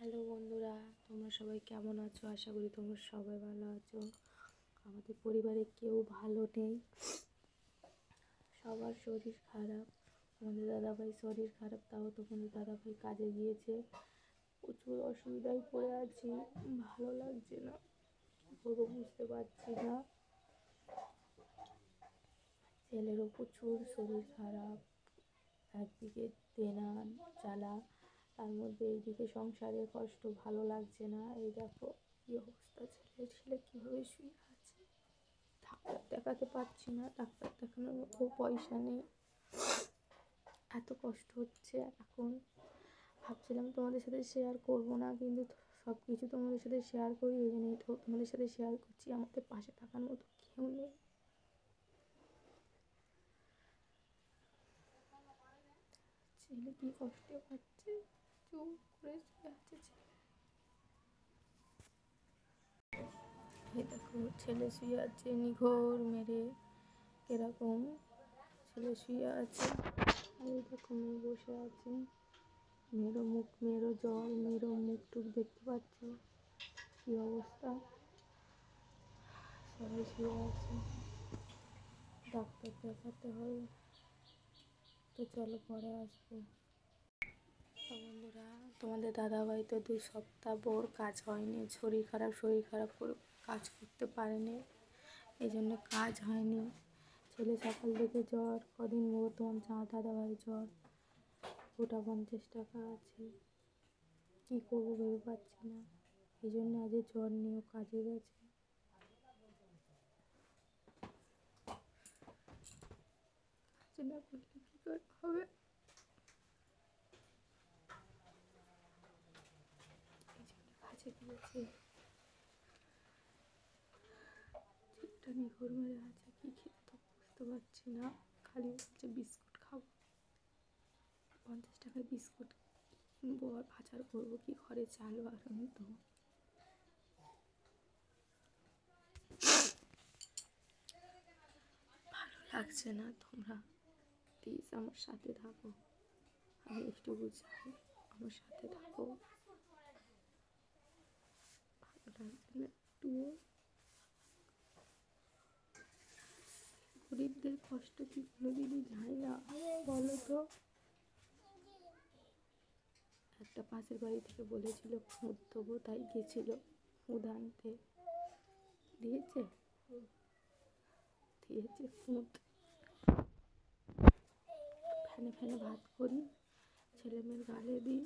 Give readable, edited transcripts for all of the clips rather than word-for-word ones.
Hello বন্ধুরা, তোমরা সবাই কেমন আছো? আশা করি তোমরা সবাই ভালো আছো। আমাদের পরিবারে কেউ ভালো নেই, সবার শরীর খারাপ। আমাদের দাদাভাই শরীর খারাপ, তাও তোমাদের দাদাভাই কাজে গিয়েছে। প্রচুর অসুবিধায় পড়ে আছি, ভালো লাগছে না, কী করবো বুঝতে পারছি না। ছেলেরও প্রচুর শরীর খারাপ, একদিকে দেনা জ্বালা, তার মধ্যে এইদিকে সংসারে কষ্ট, ভালো লাগছে না। এই দেখো কী অবস্থা, ছেলে কীভাবে শুয়ে আছে। ডাক্তার দেখাতে পারছি না, ডাক্তার দেখানোর মতো পয়সা নেই, এত কষ্ট হচ্ছে। এখন ভাবছিলাম তোমাদের সাথে শেয়ার করবো না, কিন্তু সব কিছু তোমাদের সাথে শেয়ার করি, এই জন্যই তো তোমাদের সাথে শেয়ার করছি। আমাদের পাশে থাকার মতো কেউ নেই। ছেলে কি কষ্টে পাচ্ছে, চুপ করে শুয়ে আছে ছেলে। এই দেখো ছেলে শুয়ে আছে নিঘোর মেরে, এরকম ছেলে শুয়ে আছে। আর এই দেখো মেয়ে বসে আছে, মেয়েরও জল, মেয়েরও মুখ টুক দেখতে পাচ্ছ কি অবস্থা। সবাই শুয়ে আছে, ডাক্তার দেখাতে হবে। তো চলো পরে আসবো। তো বন্ধুরা, তোমাদের দাদাভাই তো 2 সপ্তাহ ভোর কাজ হয়নি, শরীর খারাপ করে কাজ করতে পারেনি, এই জন্য কাজ হয়নি। ছেলে সকাল থেকে জ্বর, কদিন ভোর তোমার দাদাভাই জ্বর, গোটা 50 টাকা আছে, কী করবো ভেবে পাচ্ছি না। এই জন্য আজ জ্বর নিয়েও কাজে গেছে। কাজ না করলে কী করে হবে। এই জন্য কাজে গিয়েছে। চিপটা নিঘোর মেরে আছে, কী খেতে তো বুঝতে পারছি না। খালি বলছে বিস্কুট খাবো, 50 টাকার বিস্কুট কিনবো আর বাজার করবো কি, ঘরে চাল বাড়ানো তো ভালো লাগছে না। তোমরা প্লিজ আমার সাথে থাকো, আমি একটু বুঝাই, আমার সাথে থাকো। ভালো লাগছে না একটুও। গরিবদের কষ্ট কি কোনোদিনই যায় না, বলো তো। একটা পাশের বাড়ি থেকে বলেছিল খুঁত দেবো, তাই গেছিল খুঁত আনতে, দিয়েছে খুঁত। ফ্যানে ভাত করি, ছেলে মেয়ের গালে দিই।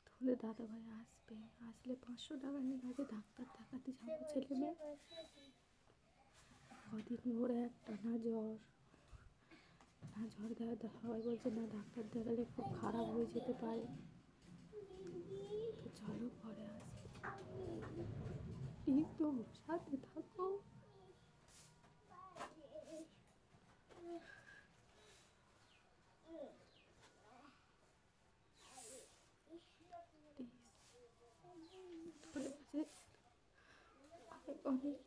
তোমাদের দাদাভাই আসবে, আসলে 500 টাকা নিয়ে আগে ডাক্তার দেখাতে যাবো। ছেলে মেয়ে কদিন ভরে একটানা জ্বর, সবাই বলছে না ডাক্তার দেখালে খুব খারাপ হয়ে যেতে পারে। তো চলো পরে আসবো, প্লিজ তো সাথে থাকো। অনেক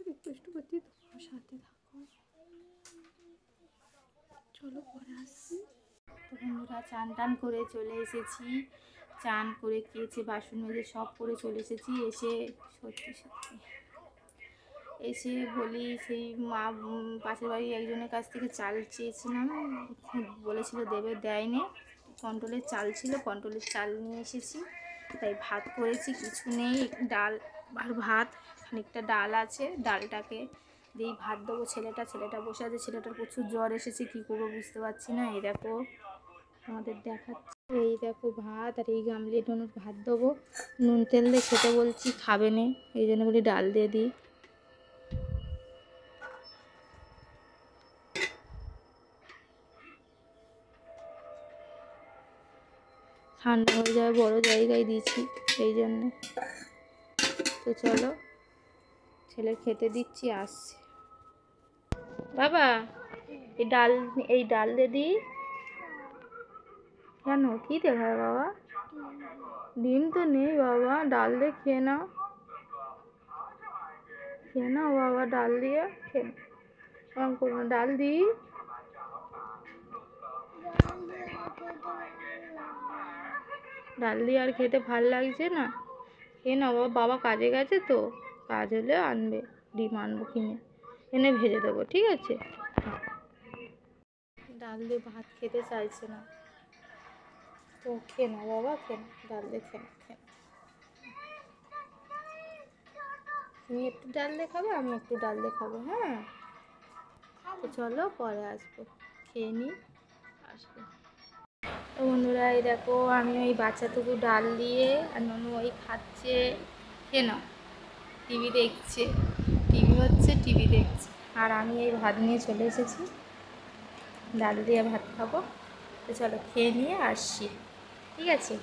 রিকোয়েস্ট করছি, তোমার সাথে থাকো। চলো পরে আসছি। তো বন্ধুরা, চান টান করে চলে এসেছি, চান করে খেয়েছি, বাসন মেজে সব করে চলে এসেছি। এসে সত্যি এসে বলি, সেই মা পাশের বাড়ি একজনের কাছ থেকে চাল চেয়েছিলাম, বলেছিল দেবে, দেয়নি। কন্ট্রোলের চাল ছিল, কন্ট্রোলের চাল নিয়ে এসেছি, তাই ভাত করেছি, কিছু নেই, ডাল আর ভাত, খানিকটা ডাল আছে, ডালটাকে দিয়েই ভাত দেবো। ছেলেটা বসে আছে, ছেলেটার প্রচুর জ্বর এসেছে, কী করবো বুঝতে পারছি না। এই দেখো আমাদের দেখাচ্ছে, এই দেখো ভাত, আর এই গামলি ডোনুর ভাত দেবো। নুন তেল দিয়ে খেতে বলছি, খাবে না, এই জন্য বলি ডাল দিয়ে দিই। ঠান্ডা হয়ে যায়, বড় জায়গায় দিয়েছি এই জন্য। তো চলো ছেলের খেতে দিচ্ছি, আসছে। বাবা এই ডাল দিয়ে দিই। কেন, কী দেখায় বাবা? ডিম তো নেই বাবা, ডাল দিয়ে খেয়ে নাও, বাবা, ডাল দিয়ে খেয়ে করবো, ডাল দিই। ডাল দিয়ে আর খেতে ভাল লাগছে না। খেয়ে না বাবা, বাবা কাজে গেছে তো, কাজ হলে আনবে, ডিম আনবো কিনে, এনে ভেজে দেবো, ঠিক আছে? ডাল দিয়ে ভাত খেতে চাইছে না তো, খেয়ে না বাবা, খেয়ে না, ডাল দিয়ে খেয়ে না, খেয়ে না। তুমি একটু ডাল দিয়ে খাবে, আমি একটু ডাল দিয়ে খাবো, হ্যাঁ? তো চলো পরে আসবো, খেয়ে নিই, আসবো। তো বন্ধুরা, এই দেখো আমি ওই বাচ্চাটুকু ডাল দিয়ে, আর ননু ওই খাচ্ছে, খেয়ে নাও, টিভি দেখছে, টিভি হচ্ছে, টিভি দেখছে, আর আমি এই ভাত নিয়ে চলে এসেছি, ডাল দিয়ে ভাত খাবো। তো চলো খেয়ে নিয়ে আসছি, ঠিক আছে?